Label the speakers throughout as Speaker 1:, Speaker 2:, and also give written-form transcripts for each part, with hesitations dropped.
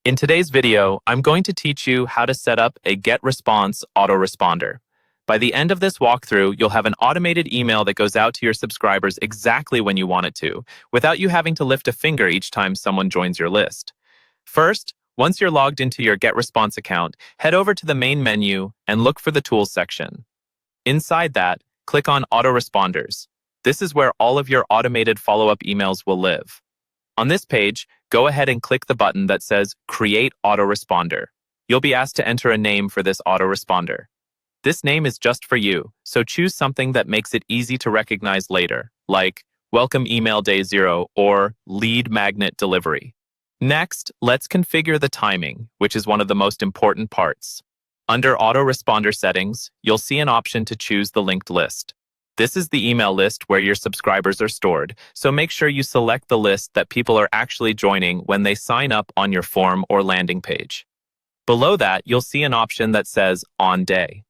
Speaker 1: In today's video, I'm going to teach you how to set up a Getresponse Autoresponder. By the end of this walkthrough, you'll have an automated email that goes out to your subscribers exactly when you want it to, without you having to lift a finger each time someone joins your list. First, once you're logged into your Getresponse account, head over to the main menu and look for the Tools section. Inside that, click on Autoresponders. This is where all of your automated follow-up emails will live. On this page, go ahead and click the button that says Create Autoresponder. You'll be asked to enter a name for this autoresponder. This name is just for you, so choose something that makes it easy to recognize later, like Welcome Email Day 0 or Lead Magnet Delivery. Next, let's configure the timing, which is one of the most important parts. Under Autoresponder settings, you'll see an option to choose the linked list. This is the email list where your subscribers are stored, so make sure you select the list that people are actually joining when they sign up on your form or landing page. Below that, you'll see an option that says On Day.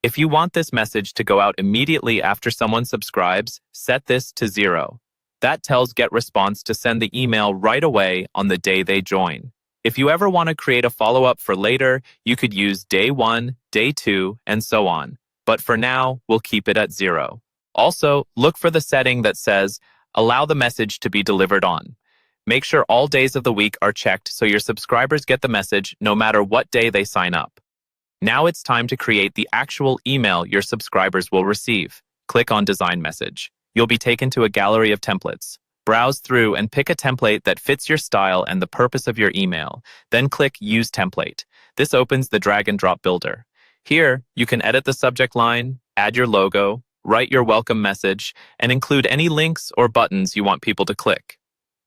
Speaker 1: If you want this message to go out immediately after someone subscribes, set this to 0. That tells Getresponse to send the email right away on the day they join. If you ever want to create a follow-up for later, you could use Day 1, Day 2, and so on. But for now, we'll keep it at 0. Also, look for the setting that says, Allow the message to be delivered on. Make sure all days of the week are checked so your subscribers get the message no matter what day they sign up. Now it's time to create the actual email your subscribers will receive. Click on Design Message. You'll be taken to a gallery of templates. Browse through and pick a template that fits your style and the purpose of your email. Then click Use Template. This opens the drag and drop builder. Here, you can edit the subject line, add your logo, write your welcome message, and include any links or buttons you want people to click.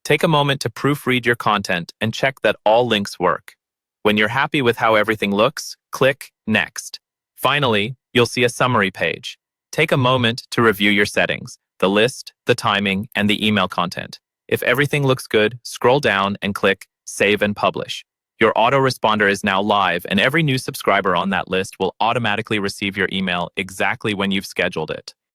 Speaker 1: Take a moment to proofread your content and check that all links work. When you're happy with how everything looks, click Next. Finally, you'll see a summary page. Take a moment to review your settings, the list, the timing, and the email content. If everything looks good, scroll down and click Save and Publish. Your autoresponder is now live, and every new subscriber on that list will automatically receive your email exactly when you've scheduled it.